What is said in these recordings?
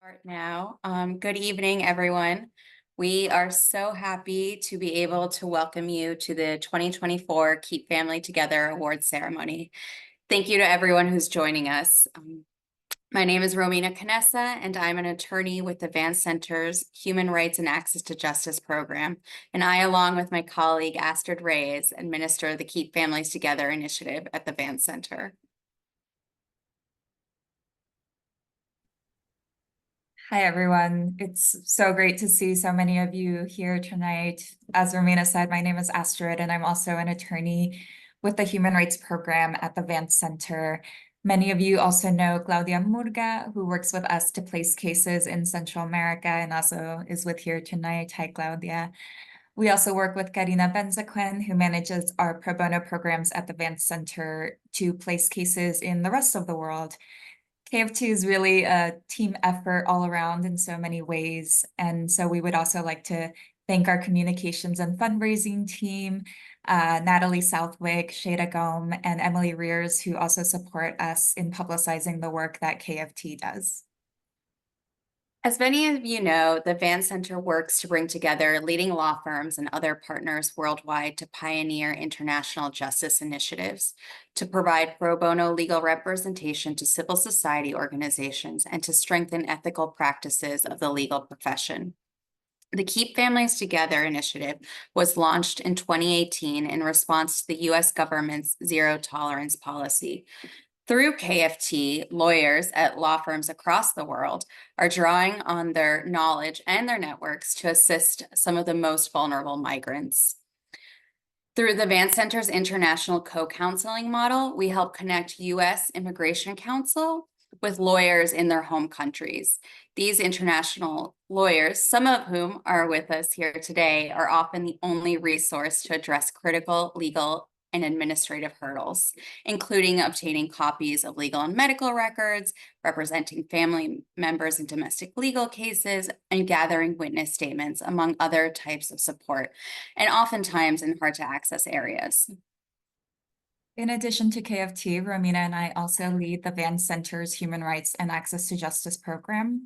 Start now. Good evening, everyone. We are so happy to be able to welcome you to the 2024 Keep Family Together Awards ceremony. Thank you to everyone who's joining us. My name is Romina Canessa, and I'm an attorney with the Vance Center's Human Rights and Access to Justice program. And I, along with my colleague Astrid Reyes, administer the Keep Families Together initiative at the Vance Center. Hi, everyone. It's so great to see so many of you here tonight. As Romina said, my name is Astrid, and I'm also an attorney with the Human Rights Program at the Vance Center. Many of you also know Claudia Murga, who works with us to place cases in Central America and also is with here tonight. Hi, Claudia. We also work with Karina Benzaquin, who manages our pro bono programs at the Vance Center to place cases in the rest of the world. KFT is really a team effort all around in so many ways. And so we would also like to thank our communications and fundraising team, Natalie Southwick, Shada Gome, and Emily Rears, who also support us in publicizing the work that KFT does. As many of you know, the Vance Center works to bring together leading law firms and other partners worldwide to pioneer international justice initiatives, to provide pro bono legal representation to civil society organizations, and to strengthen ethical practices of the legal profession. The Keep Families Together initiative was launched in 2018 in response to the U.S. government's zero tolerance policy. Through KFT, lawyers at law firms across the world are drawing on their knowledge and their networks to assist some of the most vulnerable migrants. Through the Vance Center's international co-counseling model, we help connect U.S. Immigration Counsel with lawyers in their home countries. These international lawyers, some of whom are with us here today, are often the only resource to address critical legal and administrative hurdles, including obtaining copies of legal and medical records, representing family members in domestic legal cases, and gathering witness statements, among other types of support, and oftentimes in hard-to-access areas. In addition to KFT, Romina and I also lead the Vance Center's Human Rights and Access to Justice program.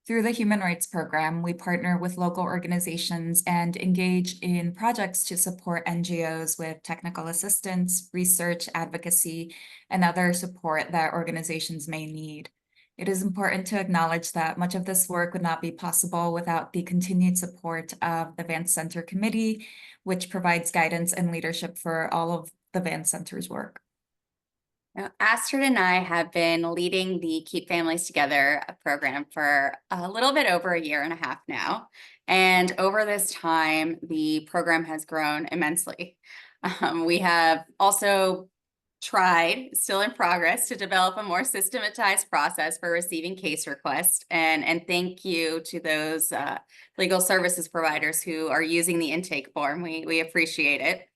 Through the Human Rights Program, we partner with local organizations and engage in projects to support NGOs with technical assistance, research, advocacy, and other support that organizations may need. It is important to acknowledge that much of this work would not be possible without the continued support of the Vance Center Committee, which provides guidance and leadership for all of the Vance Center's work. Now, Astrid and I have been leading the Keep Families Together program for a little bit over a year and a half now. And over this time, the program has grown immensely. We have also tried, still in progress, to develop a more systematized process for receiving case requests. And thank you to those legal services providers who are using the intake form. We appreciate it.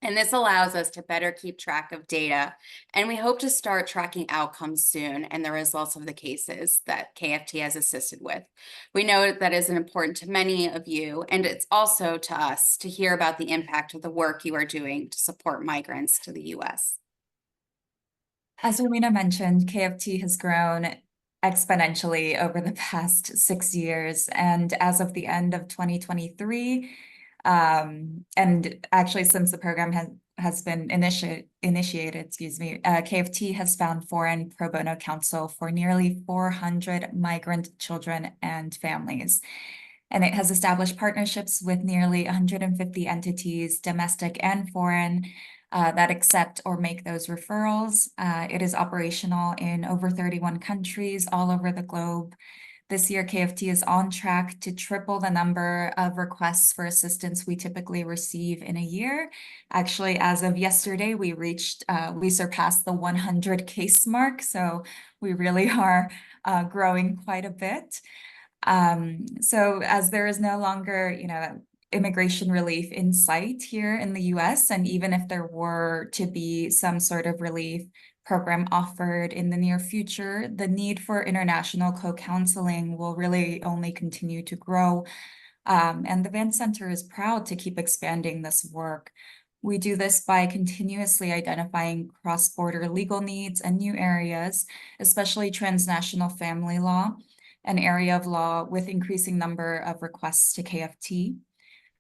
And this allows us to better keep track of data, and we hope to start tracking outcomes soon and the results of the cases that KFT has assisted with. We know that is important to many of you, and it's also to us to hear about the impact of the work you are doing to support migrants to the U.S. As Romina mentioned, KFT has grown exponentially over the past 6 years, and as of the end of 2023, and actually since the program has been initiated, KFT has found foreign pro bono counsel for nearly 400 migrant children and families. And it has established partnerships with nearly 150 entities, domestic and foreign, that accept or make those referrals. It is operational in over 31 countries all over the globe. This year, KFT is on track to triple the number of requests for assistance we typically receive in a year. Actually, as of yesterday, we surpassed the 100 case mark, so we really are growing quite a bit. So as there is no longer, immigration relief in sight here in the US, and even if there were to be some sort of relief program offered in the near future, the need for international co-counseling will really only continue to grow. And the Vance Center is proud to keep expanding this work. We do this by continuously identifying cross-border legal needs and new areas, especially transnational family law. an area of law with increasing number of requests to KFT.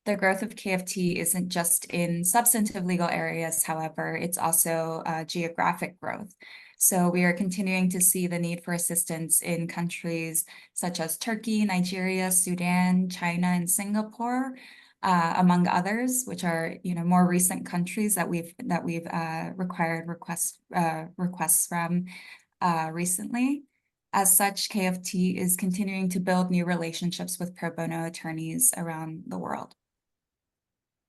The growth of KFT isn't just in substantive legal areas, however, it's also geographic growth. So we are continuing to see the need for assistance in countries such as Turkey, Nigeria, Sudan, China, and Singapore, among others, which are more recent countries that we've required requests from recently. As such, KFT is continuing to build new relationships with pro bono attorneys around the world.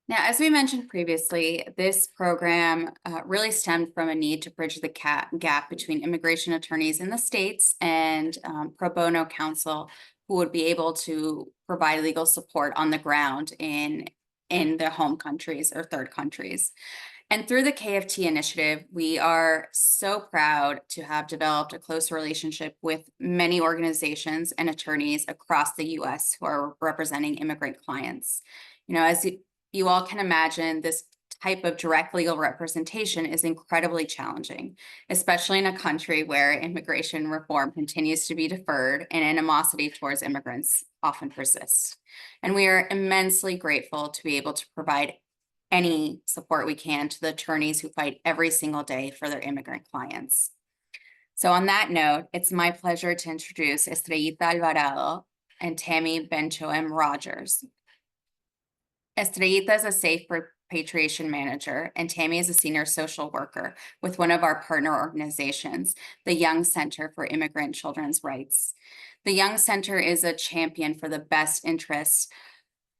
Now, as we mentioned previously, this program really stemmed from a need to bridge the gap between immigration attorneys in the States and pro bono counsel who would be able to provide legal support on the ground in their home countries or third countries. And through the KFT initiative, we are so proud to have developed a close relationship with many organizations and attorneys across the US who are representing immigrant clients. As you all can imagine, this type of direct legal representation is incredibly challenging, especially in a country where immigration reform continues to be deferred and animosity towards immigrants often persists. And we are immensely grateful to be able to provide any support we can to the attorneys who fight every single day for their immigrant clients. So on that note, it's my pleasure to introduce Estrellita Alvarado and Tammy Benchoem Rogers. Estrellita is a safe repatriation manager, and Tammy is a senior social worker with one of our partner organizations, the Young Center for Immigrant Children's Rights. The Young Center is a champion for the best interests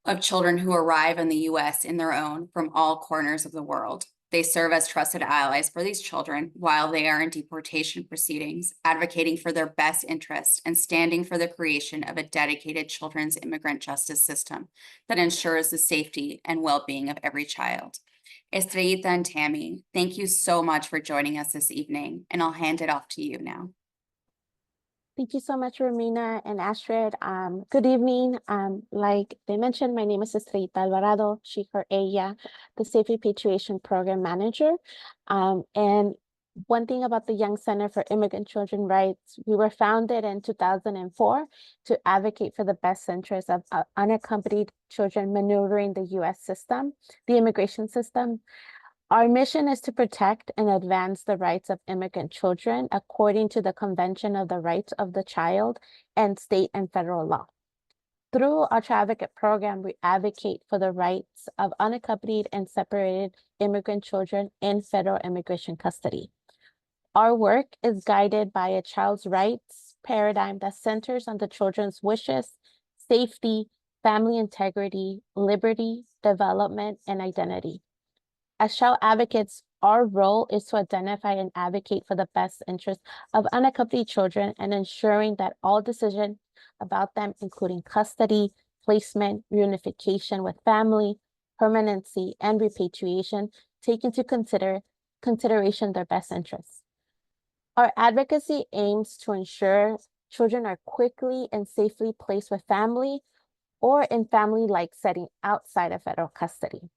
of children who arrive in the US in their own from all corners of the world. They serve as trusted allies for these children while they are in deportation proceedings, advocating for their best interests and standing for the creation of a dedicated children's immigrant justice system that ensures the safety and well-being of every child. Estrellita and Tammy, thank you so much for joining us this evening, and I'll hand it off to you now. Thank you so much, Romina and Astrid. Good evening. Like they mentioned, my name is Estrellita Alvarado, she, her, ella, the Safe Repatriation Program Manager. And one thing about the Young Center for Immigrant Children Rights, we were founded in 2004 to advocate for the best interests of unaccompanied children maneuvering the US system, the immigration system. Our mission is to protect and advance the rights of immigrant children according to the Convention of the Rights of the Child and state and federal law. Through our Child Advocate program, we advocate for the rights of unaccompanied and separated immigrant children in federal immigration custody. Our work is guided by a child's rights paradigm that centers on the children's wishes, safety, family integrity, liberty, development, and identity. As child advocates, our role is to identify and advocate for the best interests of unaccompanied children and ensuring that all decisions about them, including custody, placement, reunification with family, permanency, and repatriation, take into consideration their best interests. Our advocacy aims to ensure children are quickly and safely placed with family or in family-like setting outside of federal custody.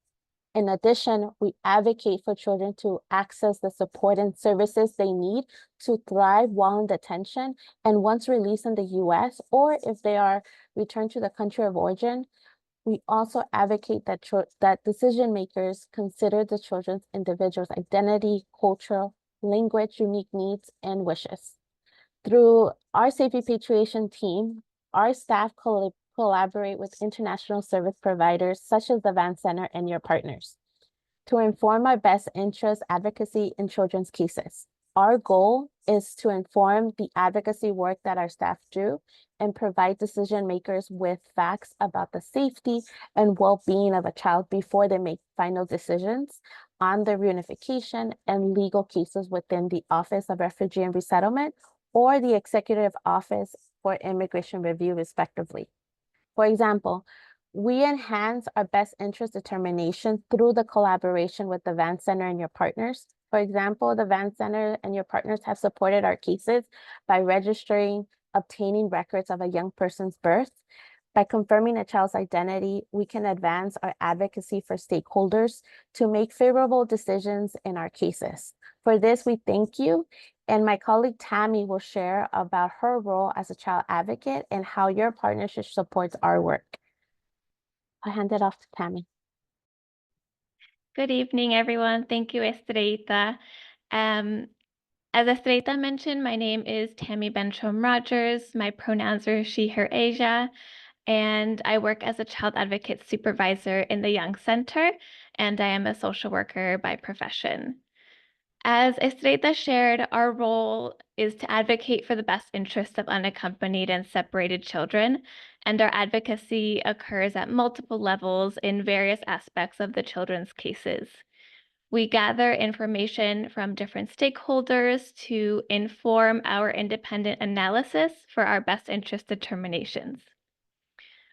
In addition, we advocate for children to access the support and services they need to thrive while in detention and once released in the US, or if they are returned to the country of origin. We also advocate that decision makers consider the children's individual's identity, cultural, language, unique needs, and wishes. Through our Safe Repatriation team, our staff collaborate with international service providers such as the Van Center and your partners to inform our best interest advocacy in children's cases. Our goal is to inform the advocacy work that our staff do and provide decision makers with facts about the safety and well-being of a child before they make final decisions on their reunification and legal cases within the Office of Refugee and Resettlement or the Executive Office for Immigration Review, respectively. For example, we enhance our best interest determination through the collaboration with the Van Center and your partners. For example, the Van Center and your partners have supported our cases by registering, obtaining records of a young person's birth. By confirming a child's identity, we can advance our advocacy for stakeholders to make favorable decisions in our cases. For this, we thank you And my colleague Tammy will share about her role as a child advocate and how your partnership supports our work. I'll hand it off to Tammy. Good evening, everyone. Thank you, Estrellita. As Estrellita mentioned, my name is Tammy Benchom Rogers. My pronouns are she, her, Asia, and I work as a child advocate supervisor in the Young Center, and I am a social worker by profession. As Estrellita shared, our role is to advocate for the best interests of unaccompanied and separated children, and our advocacy occurs at multiple levels in various aspects of the children's cases. We gather information from different stakeholders to inform our independent analysis for our best interest determinations.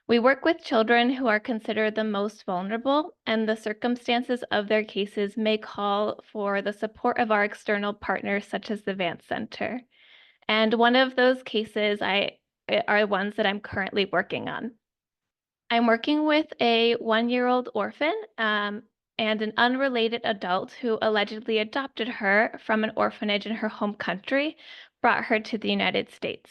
We work with children who are considered the most vulnerable, and the circumstances of their cases may call for the support of our external partners, such as the Vance Center. And one of those cases are ones that I'm currently working on. I'm working with a 1-year-old orphan and an unrelated adult who allegedly adopted her from an orphanage in her home country, brought her to the United States.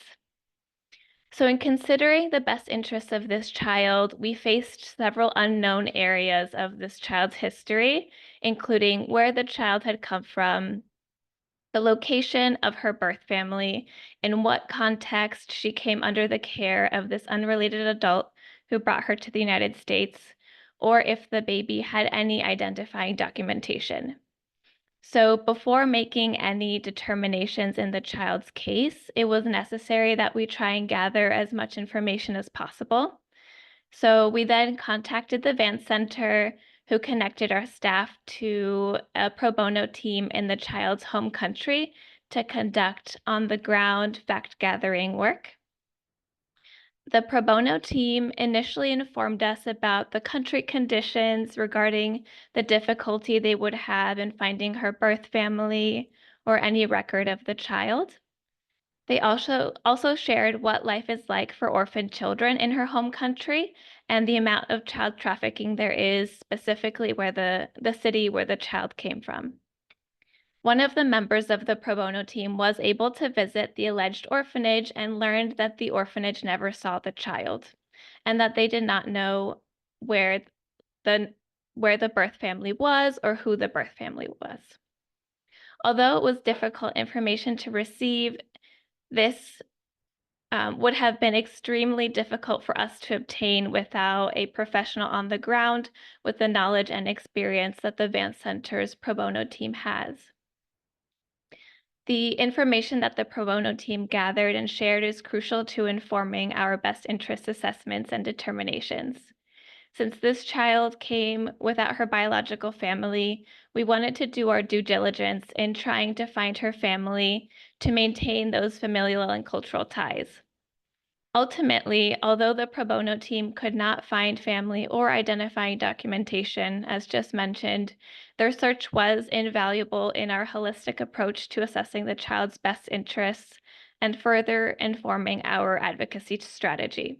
So in considering the best interests of this child, we faced several unknown areas of this child's history, including where the child had come from, the location of her birth family, in what context she came under the care of this unrelated adult who brought her to the United States, or if the baby had any identifying documentation. So before making any determinations in the child's case, it was necessary that we try and gather as much information as possible. So we then contacted the Vance Center, who connected our staff to a pro bono team in the child's home country to conduct on-the-ground fact-gathering work. The pro bono team initially informed us about the country conditions regarding the difficulty they would have in finding her birth family or any record of the child. They also shared what life is like for orphan children in her home country and the amount of child trafficking there is, specifically where the city where the child came from. One of the members of the pro bono team was able to visit the alleged orphanage and learned that the orphanage never saw the child and that they did not know where the birth family was or who the birth family was. Although it was difficult information to receive, this would have been extremely difficult for us to obtain without a professional on the ground with the knowledge and experience that the Vance Center's pro bono team has. The information that the pro bono team gathered and shared is crucial to informing our best interest assessments and determinations. Since this child came without her biological family, we wanted to do our due diligence in trying to find her family to maintain those familial and cultural ties. Ultimately, although the pro bono team could not find family or identifying documentation, as just mentioned, their search was invaluable in our holistic approach to assessing the child's best interests and further informing our advocacy strategy.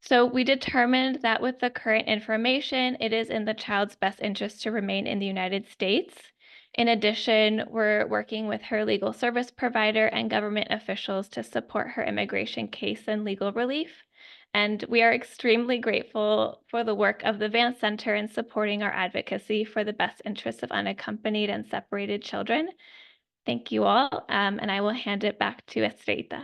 So we determined that with the current information, it is in the child's best interest to remain in the United States. In addition, we're working with her legal service provider and government officials to support her immigration case and legal relief. And we are extremely grateful for the work of the Vance Center in supporting our advocacy for the best interests of unaccompanied and separated children. Thank you all, and I will hand it back to Estrellita.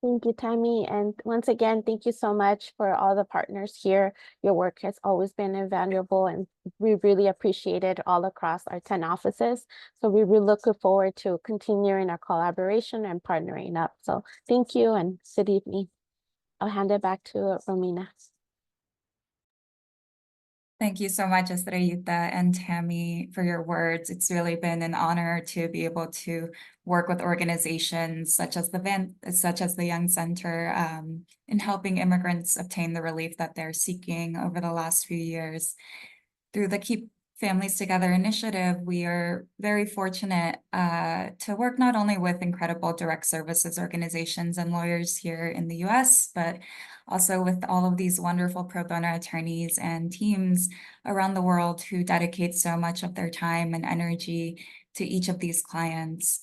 Thank you, Tammy. And once again, thank you so much for all the partners here. Your work has always been invaluable, and we really appreciate it all across our 10 offices. So we really look forward to continuing our collaboration and partnering up. So thank you and good evening. I'll hand it back to Romina. Thank you so much, Estrellita and Tammy, for your words. It's really been an honor to be able to work with organizations such as the Young Center in helping immigrants obtain the relief that they're seeking over the last few years. Through the Keep Families Together initiative, we are very fortunate to work not only with incredible direct services organizations and lawyers here in the US, but also with all of these wonderful pro bono attorneys and teams around the world who dedicate so much of their time and energy to each of these clients.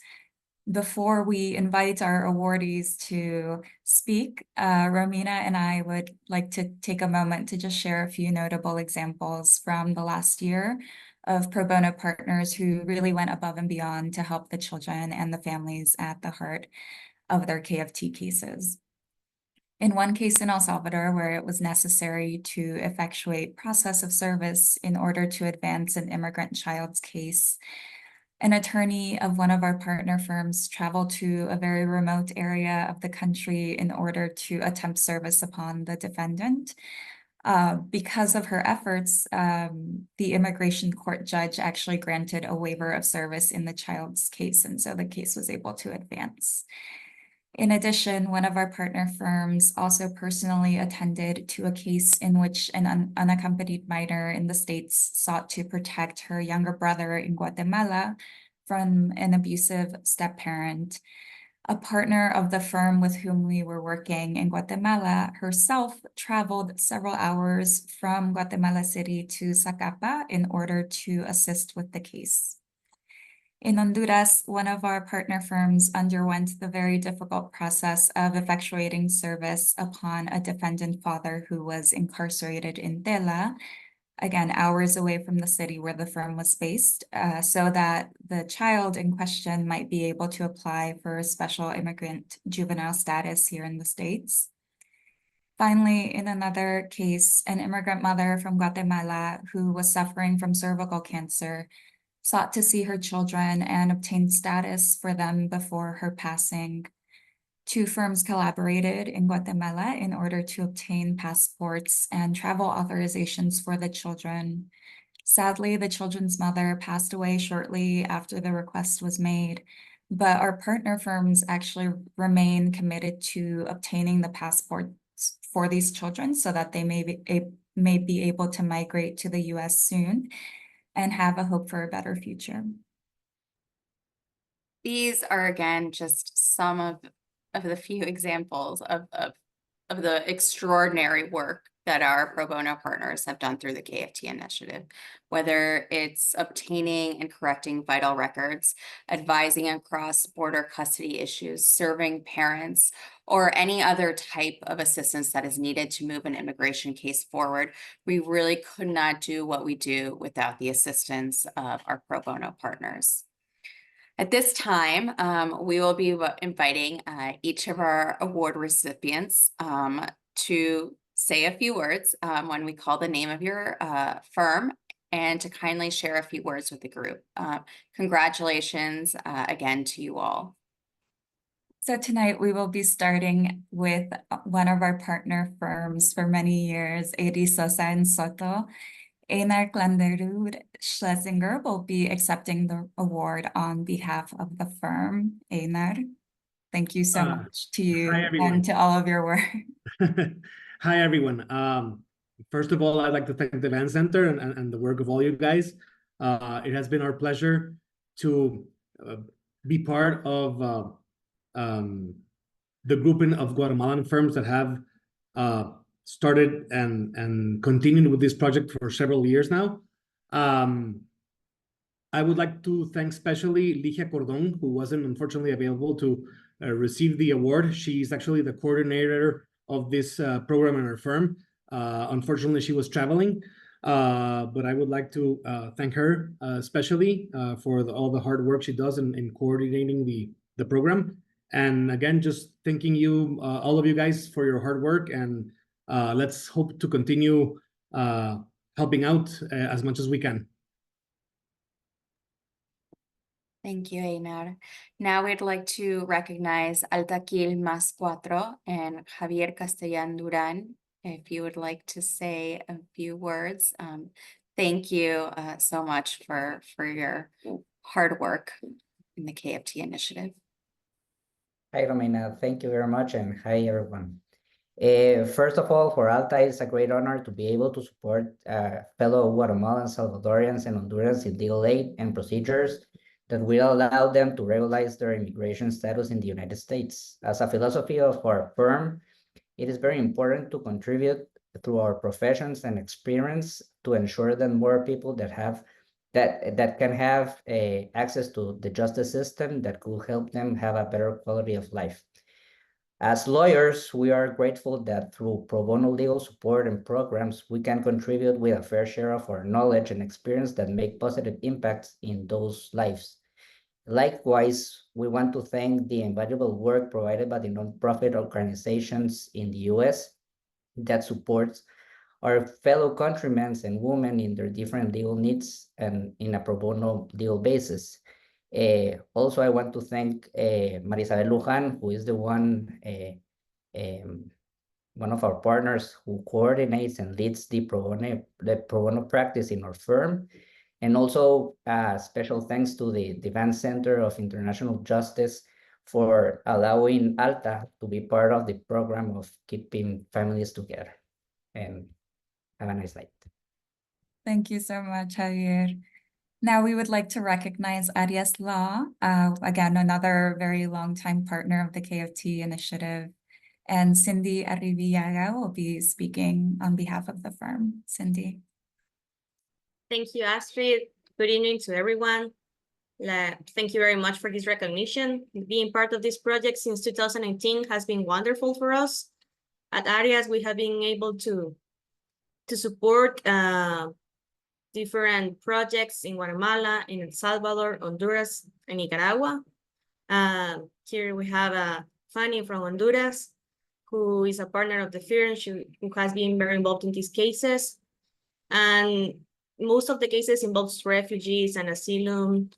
Before we invite our awardees to speak, Romina and I would like to take a moment to just share a few notable examples from the last year of pro bono partners who really went above and beyond to help the children and the families at the heart of their KFT cases. In one case in El Salvador, where it was necessary to effectuate process of service in order to advance an immigrant child's case, an attorney of one of our partner firms traveled to a very remote area of the country in order to attempt service upon the defendant. Because of her efforts, the immigration court judge actually granted a waiver of service in the child's case, and so the case was able to advance. In addition, one of our partner firms also personally attended to a case in which an unaccompanied minor in the States sought to protect her younger brother in Guatemala from an abusive step-parent. A partner of the firm with whom we were working in Guatemala herself traveled several hours from Guatemala City to Zacapa in order to assist with the case. In Honduras, one of our partner firms underwent the very difficult process of effectuating service upon a defendant father who was incarcerated in Tela, again, hours away from the city where the firm was based, so that the child in question might be able to apply for a special immigrant juvenile status here in the States. Finally, in another case, an immigrant mother from Guatemala who was suffering from cervical cancer sought to see her children and obtained status for them before her passing. Two firms collaborated in Guatemala in order to obtain passports and travel authorizations for the children. Sadly, the children's mother passed away shortly after the request was made, but our partner firms actually remain committed to obtaining the passports for these children so that they may be able to migrate to the US soon and have a hope for a better future. These are, again, just some of the few examples of the extraordinary work that our pro bono partners have done through the KFT initiative, whether it's obtaining and correcting vital records, advising on cross-border custody issues, serving parents, or any other type of assistance that is needed to move an immigration case forward. We really could not do what we do without the assistance of our pro bono partners. At this time, we will be inviting each of our award recipients to say a few words when we call the name of your firm and to kindly share a few words with the group. Congratulations again to you all. So tonight we will be starting with one of our partner firms for many years, Edi Sosa and Soto. Einar Klanderud Schlesinger will be accepting the award on behalf of the firm. Einar, thank you so much to you and to all of your work. Hi, everyone. First of all, I'd like to thank the Van Center and the work of all you guys. It has been our pleasure to be part of the grouping of Guatemalan firms that have started and continued with this project for several years now. I would like to thank especially Ligia Cordon, who wasn't unfortunately available to receive the award. She's actually the coordinator of this program in our firm. Unfortunately, she was traveling, but I would like to thank her especially for all the hard work she does in coordinating the program. And again, just thanking you, all of you guys, for your hard work, and let's hope to continue helping out as much as we can. Thank you, Einar. Now we'd like to recognize Altaquil Mas Cuatro and Javier Castellan Duran. If you would like to say a few words, thank you so much for your hard work in the KFT initiative. Hi, Romina. Thank you very much, and hi, everyone. First of all, for Alta, it's a great honor to be able to support fellow Guatemalans, Salvadorians, and Hondurans in legal aid and procedures that will allow them to regularize their immigration status in the United States. As a philosophy of our firm, it is very important to contribute through our professions and experience to ensure that more people that have that can have access to the justice system that could help them have a better quality of life. As lawyers, we are grateful that through pro bono legal support and programs, we can contribute with a fair share of our knowledge and experience that make positive impacts in those lives. Likewise, we want to thank the invaluable work provided by the nonprofit organizations in the US that supports our fellow countrymen and women in their different legal needs and in a pro bono legal basis. Also, I want to thank Marisabel Lujan, who is the one of our partners who coordinates and leads the pro bono practice in our firm. And also special thanks to the Vance Center of International Justice for allowing ALTA to be part of the program of keeping families together. And have a nice night. Thank you so much, Javier. Now we would like to recognize Arias Law, again, another very long-time partner of the KFT initiative. And Cindy Arrivillaga will be speaking on behalf of the firm. Cindy. Thank you, Astrid. Good evening to everyone. Thank you very much for this recognition. Being part of this project since 2019 has been wonderful for us. At Arias, we have been able to support different projects in Guatemala, in El Salvador, Honduras, and Nicaragua. Here we have Fanny from Honduras, who is a partner of the firm, who has been very involved in these cases. And most of the cases involves refugees and asylum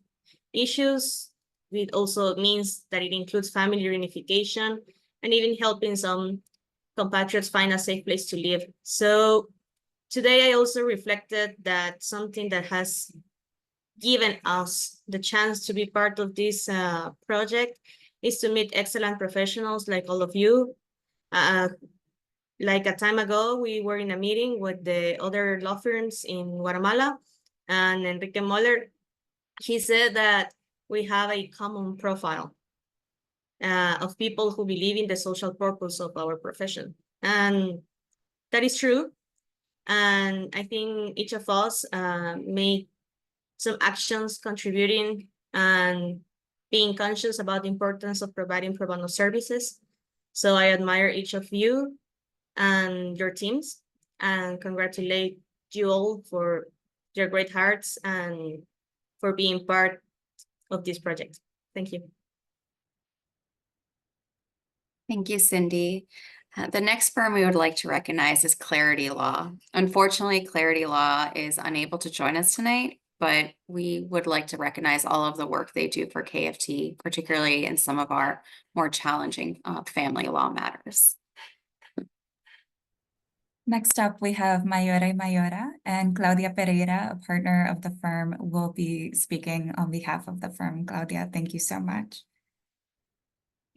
issues. It also means that it includes family reunification and even helping some compatriots find a safe place to live. So today I also reflected that something that has given us the chance to be part of this project is to meet excellent professionals like all of you. Like a time ago, we were in a meeting with the other law firms in Guatemala, and Enrique Moller, he said that we have a common profile of people who believe in the social purpose of our profession. And that is true. And I think each of us made some actions contributing and being conscious about the importance of providing pro bono services. So I admire each of you and your teams, and congratulate you all for your great hearts and for being part of this project. Thank you. Thank you, Cindy. The next firm we would like to recognize is Clarity Law. Unfortunately, Clarity Law is unable to join us tonight, but we would like to recognize all of the work they do for KFT, particularly in some of our more challenging family law matters. Next up, we have Mayora Mayora, and Claudia Pereira, a partner of the firm, will be speaking on behalf of the firm. Claudia, thank you so much.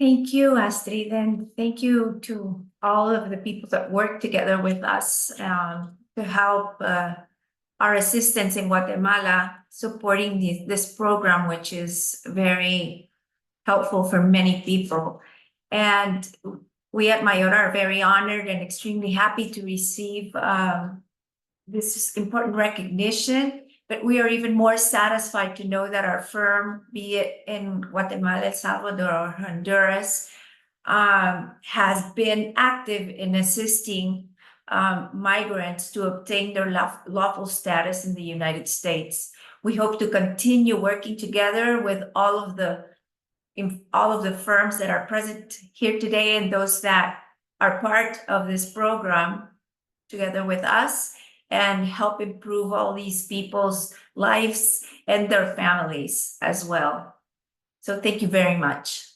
Thank you, Astrid, and thank you to all of the people that work together with us to help our assistants in Guatemala supporting this program, which is very helpful for many people. And we at Mayora are very honored and extremely happy to receive this important recognition, but we are even more satisfied to know that our firm, be it in Guatemala, El Salvador, or Honduras, has been active in assisting migrants to obtain their lawful status in the United States. We hope to continue working together with all of the firms that are present here today and those that are part of this program together with us, and help improve all these people's lives and their families as well. So thank you very much.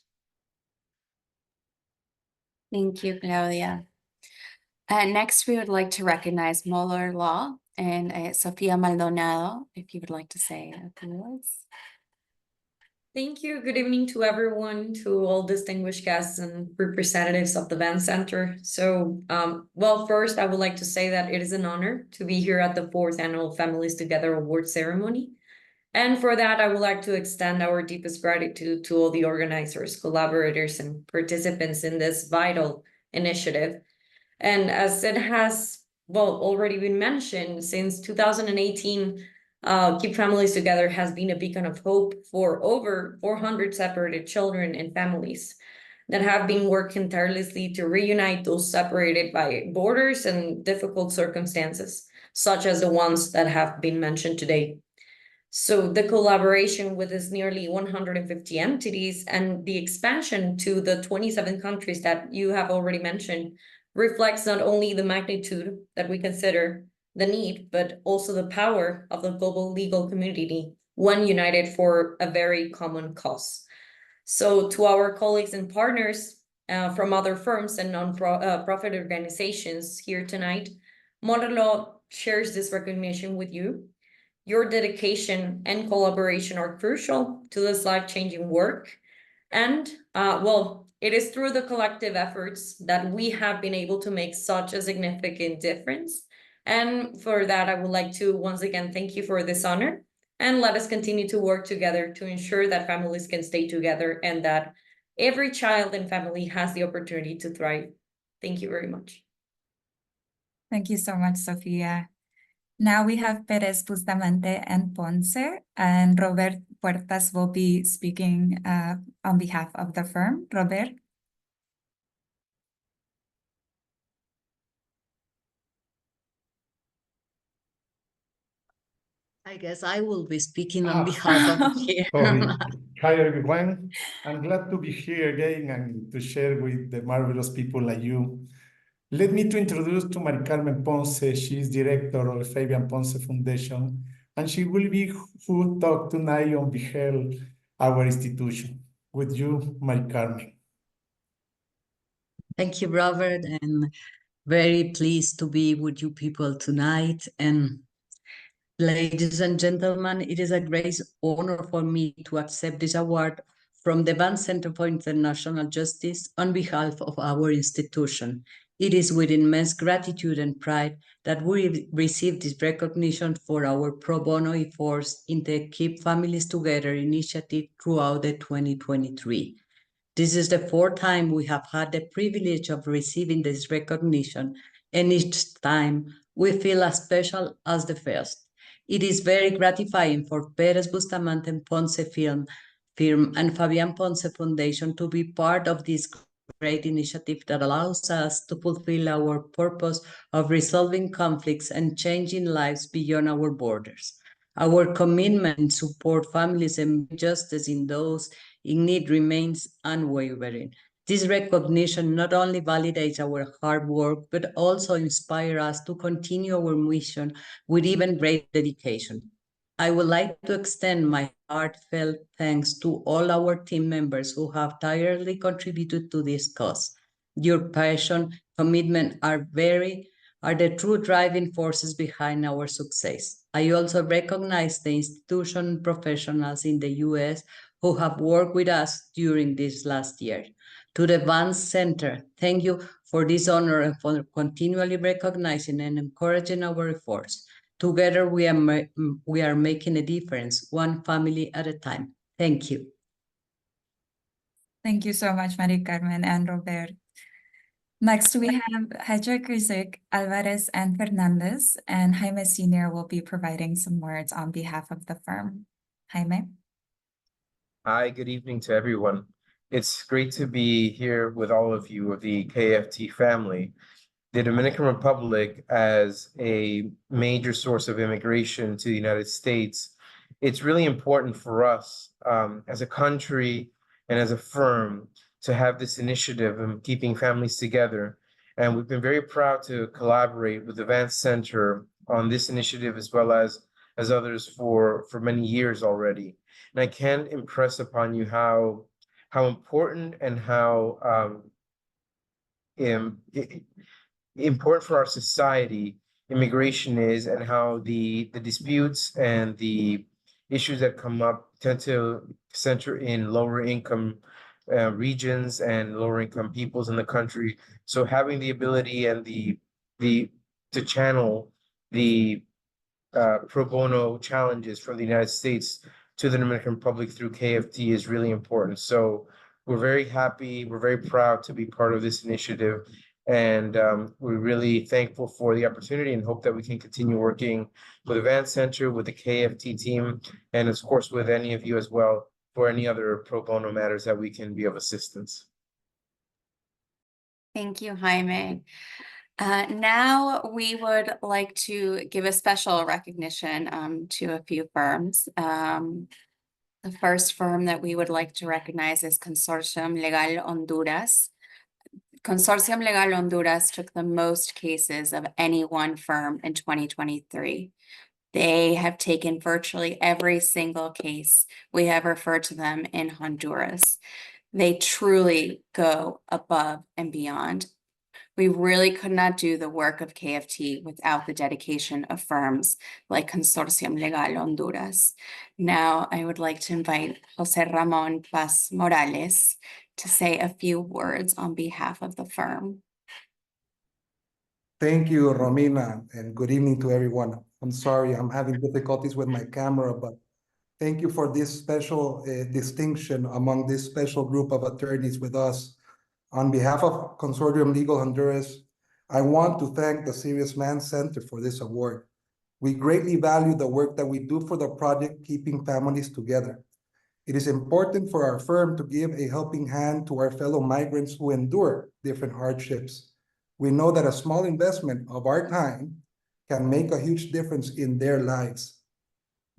Thank you, Claudia. Next, we would like to recognize Moller Law and Sofia Maldonado, if you would like to say a few words. Thank you. Good evening to everyone, to all distinguished guests and representatives of the Vance Center. So, well, first, I would like to say that it is an honor to be here at the 4th Annual Families Together Award Ceremony. And for that, I would like to extend our deepest gratitude to all the organizers, collaborators, and participants in this vital initiative. And as it has, well, already been mentioned, since 2018, Keep Families Together has been a beacon of hope for over 400 separated children and families that have been working tirelessly to reunite those separated by borders and difficult circumstances, such as the ones that have been mentioned today. So the collaboration with its nearly 150 entities and the expansion to the 27 countries that you have already mentioned reflects not only the magnitude that we consider the need, but also the power of the global legal community when united for a very common cause. So to our colleagues and partners from other firms and non-profit organizations here tonight, Modern Law shares this recognition with you. Your dedication and collaboration are crucial to this life-changing work. And well, it is through the collective efforts that we have been able to make such a significant difference. And for that, I would like to once again thank you for this honor. And let us continue to work together to ensure that families can stay together and that every child and family has the opportunity to thrive. Thank you very much. Thank you so much, Sofia. Now we have Perez Bustamante and Ponce, and Robert Puertas will be speaking on behalf of the firm. Robert. I guess I will be speaking on behalf of here. Hi, everyone. I'm glad to be here again and to share with the marvelous people like you. Let me to introduce to Mari Carmen Ponce. She is director of the Fabian Ponce Foundation, and she will be who talk tonight on behalf of our institution. With you, Mari Carmen. Thank you, Robert, and very pleased to be with you people tonight. And ladies and gentlemen, it is a great honor for me to accept this award from the Van Center for International Justice on behalf of our institution. It is with immense gratitude and pride that we receive this recognition for our pro bono efforts in the Keep Families Together initiative throughout the 2023. This is the fourth time we have had the privilege of receiving this recognition, and each time we feel as special as the first. It is very gratifying for Perez Bustamante and Ponce firm and Fabian Ponce Foundation to be part of this great initiative that allows us to fulfill our purpose of resolving conflicts and changing lives beyond our borders. Our commitment to support families and justice in those in need remains unwavering. This recognition not only validates our hard work, but also inspires us to continue our mission with even greater dedication. I would like to extend my heartfelt thanks to all our team members who have tirelessly contributed to this cause. Your passion, commitment are the true driving forces behind our success. I also recognize the institution professionals in the U.S. who have worked with us during this last year. To the Van Center, thank you for this honor and for continually recognizing and encouraging our efforts. Together, we are making a difference, one family at a time. Thank you. Thank you so much, Mari Carmen and Robert. Next, we have Hedra Krizik, Alvarez, and Fernandez, and Jaime Sr. will be providing some words on behalf of the firm. Jaime. Hi, good evening to everyone. It's great to be here with all of you of the KFT family. The Dominican Republic, as a major source of immigration to the United States, it's really important for us as a country and as a firm to have this initiative of keeping families together. And we've been very proud to collaborate with the Van Center on this initiative as well as others for many years already. And I can't impress upon you how important and how important for our society immigration is, and how the disputes and the issues that come up tend to center in lower income regions and lower income peoples in the country. So having the ability and the to channel the pro bono challenges from the United States to the Dominican Republic through KFT is really important. So we're very happy, we're very proud to be part of this initiative. And we're really thankful for the opportunity and hope that we can continue working with the Van Center, with the KFT team, and of course with any of you as well for any other pro bono matters that we can be of assistance. Thank you, Jaime. Now we would like to give a special recognition to a few firms. The first firm that we would like to recognize is Consortium Legal Honduras. Consortium Legal Honduras took the most cases of any one firm in 2023. They have taken virtually every single case we have referred to them in Honduras. They truly go above and beyond. We really could not do the work of KFT without the dedication of firms like Consortium Legal Honduras. Now, I would like to invite Jose Ramon Paz Morales to say a few words on behalf of the firm. Thank you, Romina, and good evening to everyone. I'm sorry, I'm having difficulties with my camera, but thank you for this special distinction among this special group of attorneys with us. On behalf of Consortium Legal Honduras, I want to thank the Serious Man Center for this award. We greatly value the work that we do for the project Keeping Families Together. It is important for our firm to give a helping hand to our fellow migrants who endure different hardships. We know that a small investment of our time can make a huge difference in their lives.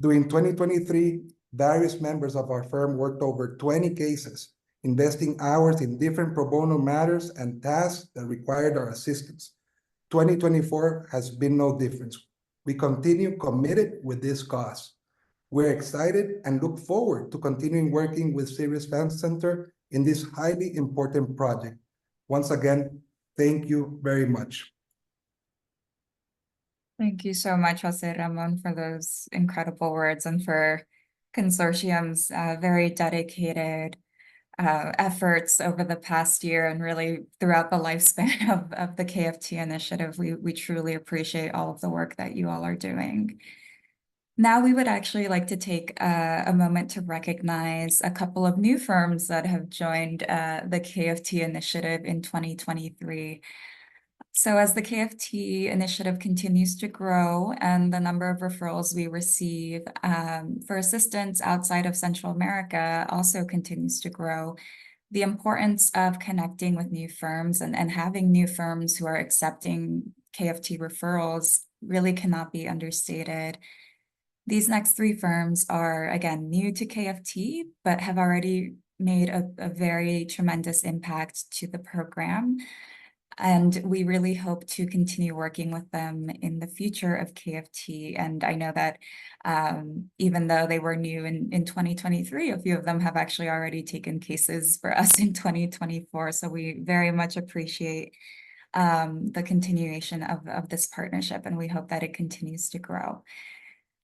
During 2023, various members of our firm worked over 20 cases, investing hours in different pro bono matters and tasks that required our assistance. 2024 has been no difference. We continue committed with this cause. We're excited and look forward to continuing working with Serious Man Center in this highly important project. Once again, thank you very much. Thank you so much, Jose Ramon, for those incredible words and for Consortium's very dedicated efforts over the past year and really throughout the lifespan of the KFT initiative. We truly appreciate all of the work that you all are doing. Now we would actually like to take a moment to recognize a couple of new firms that have joined the KFT initiative in 2023. So as the KFT initiative continues to grow and the number of referrals we receive for assistance outside of Central America also continues to grow, the importance of connecting with new firms and having new firms who are accepting KFT referrals really cannot be understated. These next three firms are, again, new to KFT, but have already made a very tremendous impact to the program. And we really hope to continue working with them in the future of KFT. And I know that even though they were new in 2023, a few of them have actually already taken cases for us in 2024. So we very much appreciate the continuation of this partnership, and we hope that it continues to grow.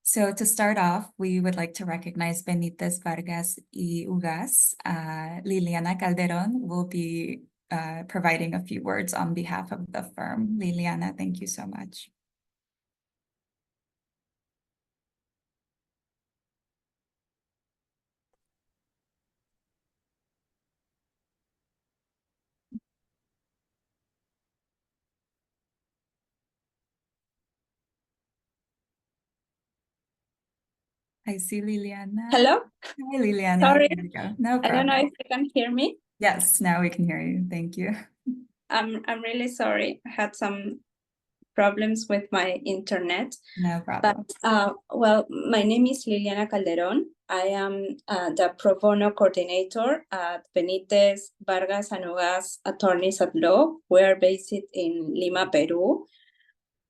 So to start off, we would like to recognize Benitez Vargas y Ugas. Liliana Calderon will be providing a few words on behalf of the firm. Liliana, thank you so much. I see Liliana. Hello? Hi, Liliana. Sorry. There you go. No I don't problem. know if you can hear me. Yes, now we can hear you. Thank you. I'm really sorry. I had some problems with my internet. No problem. But well, my name is Liliana Calderon. I am the pro bono coordinator at Benitez Vargas and Ugas Attorneys at Law. We are based in Lima, Peru.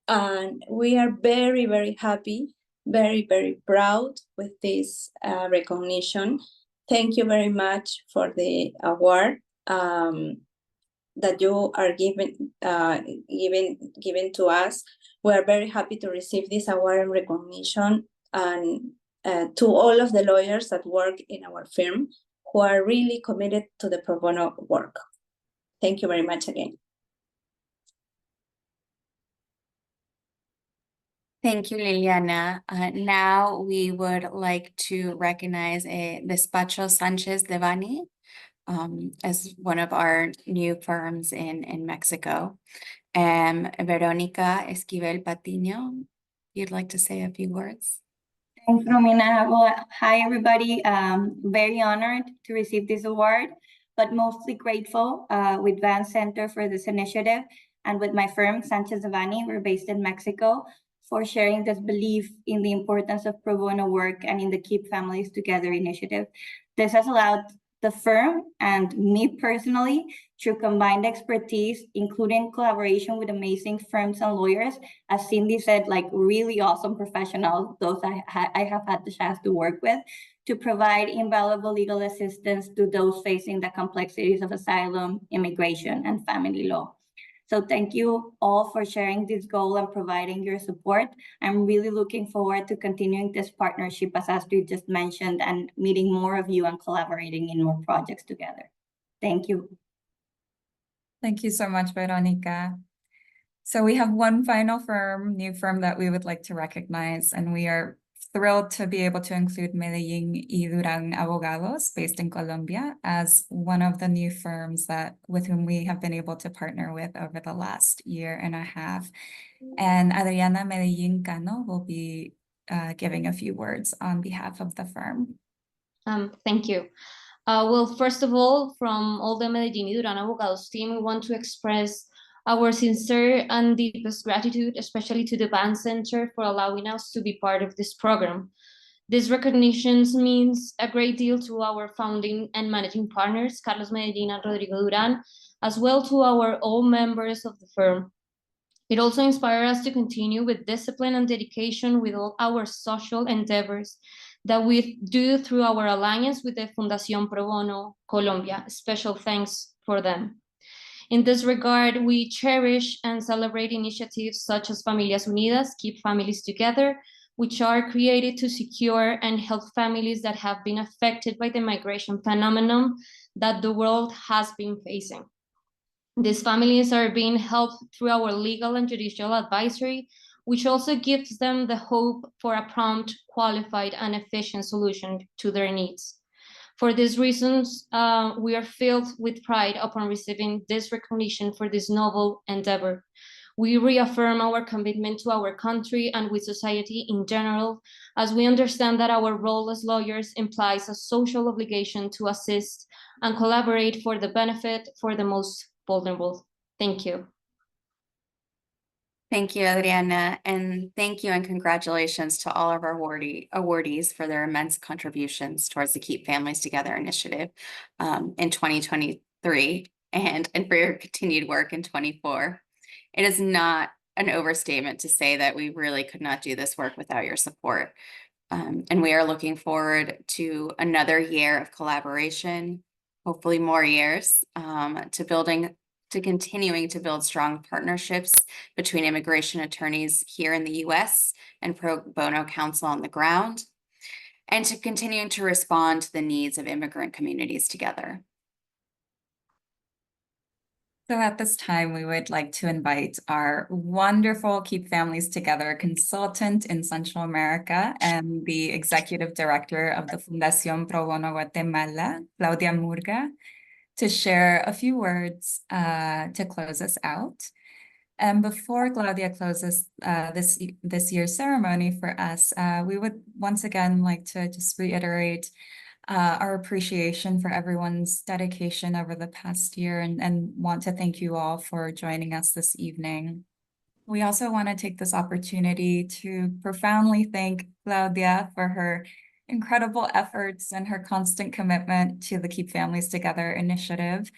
And we are very, very happy, very, very proud with this recognition. Thank you very much for the award that you are giving to us. We are very happy to receive this award and recognition, and to all of the lawyers that work in our firm who are really committed to the pro bono work. Thank you very much again. Thank you, Liliana. Now we would like to recognize Despacho Sanchez Devani. as one of our new firms in Mexico. Veronica Esquivel Patiño, you'd like to say a few words? Thanks, Romina. Well, hi, everybody. Very honored to receive this award, but mostly grateful with Van Center for this initiative and with my firm, Sanchez Devanny, we're based in Mexico, for sharing this belief in the importance of pro bono work and in the Keep Families Together initiative. This has allowed the firm and me personally, through combined expertise, including collaboration with amazing firms and lawyers, as Cindy said, like really awesome professionals, those I have had the chance to work with, to provide invaluable legal assistance to those facing the complexities of asylum, immigration, and family law. So thank you all for sharing this goal and providing your support. I'm really looking forward to continuing this partnership, as Astrid just mentioned, and meeting more of you and collaborating in more projects together. Thank you. Thank you so much, Veronica. So we have one final firm, new firm that we would like to recognize, and we are thrilled to be able to include Medellín y Durán Abogados, based in Colombia, as one of the new firms with whom we have been able to partner with over the last year and a half. And Adriana Medellín Cano will be giving a few words on behalf of the firm. Thank you. Well, first of all, from all the Medellín y Durán Abogados team, we want to express our sincere and deepest gratitude, especially to the Van Center, for allowing us to be part of this program. This recognition means a great deal to our founding and managing partners, Carlos Medellín and Rodrigo Durán, as well to all members of the firm. It also inspires us to continue with discipline and dedication with all our social endeavors that we do through our alliance with the Fundación Pro Bono Colombia. Special thanks for them. In this regard, we cherish and celebrate initiatives such as Familias Unidas, Keep Families Together, which are created to secure and help families that have been affected by the migration phenomenon that the world has been facing. These families are being helped through our legal and judicial advisory, which also gives them the hope for a prompt, qualified, and efficient solution to their needs. For these reasons, we are filled with pride upon receiving this recognition for this noble endeavor. We reaffirm our commitment to our country and with society in general, as we understand that our role as lawyers implies a social obligation to assist and collaborate for the benefit for the most vulnerable. Thank you. Thank you, Adriana, and thank you and congratulations to all of our awardees for their immense contributions towards the Keep Families Together initiative in 2023 and for your continued work in 24. It is not an overstatement to say that we really could not do this work without your support. And we are looking forward to another year of collaboration, hopefully more years, to continuing to build strong partnerships between immigration attorneys here in the US and pro bono counsel on the ground, and to continuing to respond to the needs of immigrant communities together. So at this time, we would like to invite our wonderful Keep Families Together consultant in Central America and the executive director of the Fundación Pro Bono Guatemala, Claudia Murga, to share a few words to close us out. And before Claudia closes this year's ceremony for us, we would once again like to just reiterate our appreciation for everyone's dedication over the past year and want to thank you all for joining us this evening. We also want to take this opportunity to profoundly thank Claudia for her incredible efforts and her constant commitment to the Keep Families Together initiative,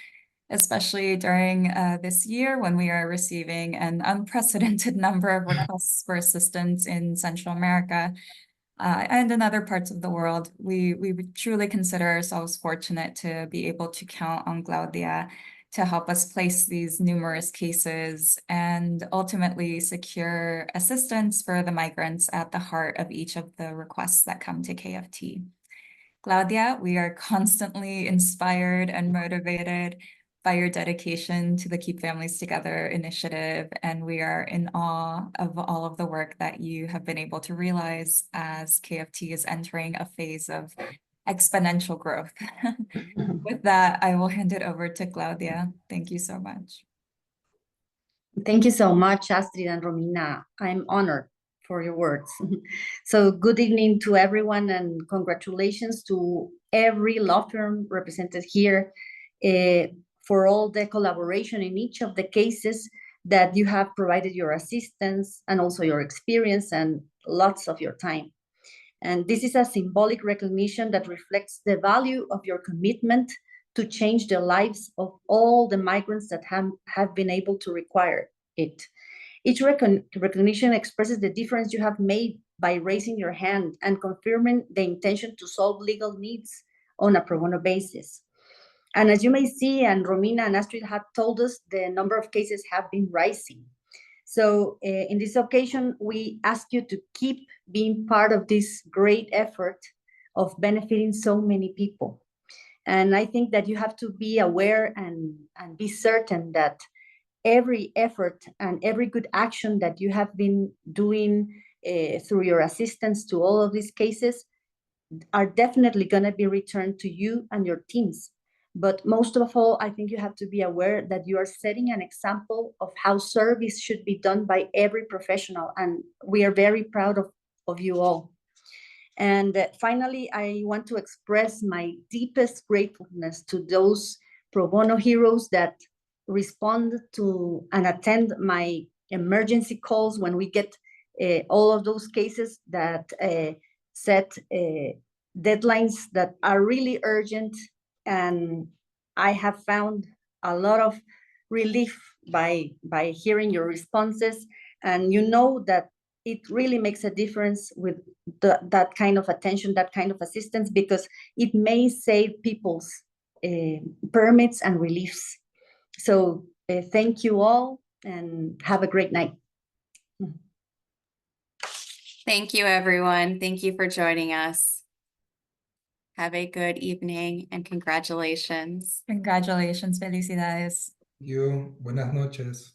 especially during this year when we are receiving an unprecedented number of requests for assistance in Central America and in other parts of the world. We truly consider ourselves fortunate to be able to count on Claudia to help us place these numerous cases and ultimately secure assistance for the migrants at the heart of each of the requests that come to KFT. Claudia, we are constantly inspired and motivated by your dedication to the Keep Families Together initiative, and we are in awe of all of the work that you have been able to realize as KFT is entering a phase of exponential growth. With that, I will hand it over to Claudia. Thank you so much. Thank you so much, Astrid and Romina. I'm honored for your words. So good evening to everyone and congratulations to every law firm represented here for all the collaboration in each of the cases that you have provided your assistance and also your experience and lots of your time. And this is a symbolic recognition that reflects the value of your commitment to change the lives of all the migrants that have been able to require it. Each recognition expresses the difference you have made by raising your hand and confirming the intention to solve legal needs on a pro bono basis. And as you may see, and Romina and Astrid have told us, the number of cases have been rising. So in this occasion, we ask you to keep being part of this great effort of benefiting so many people. And I think that you have to be aware and be certain that every effort and every good action that you have been doing through your assistance to all of these cases are definitely going to be returned to you and your teams. But most of all, I think you have to be aware that you are setting an example of how service should be done by every professional. And we are very proud of you all. And finally, I want to express my deepest gratefulness to those pro bono heroes that respond to and attend my emergency calls when we get all of those cases that set deadlines that are really urgent. And I have found a lot of relief by hearing your responses. And you know that it really makes a difference with that kind of attention, that kind of assistance, because it may save people's permits and reliefs. So thank you all and have a great night. Thank you, everyone. Thank you for joining us. Have a good evening and congratulations. Congratulations, felicidades. You, buenas noches.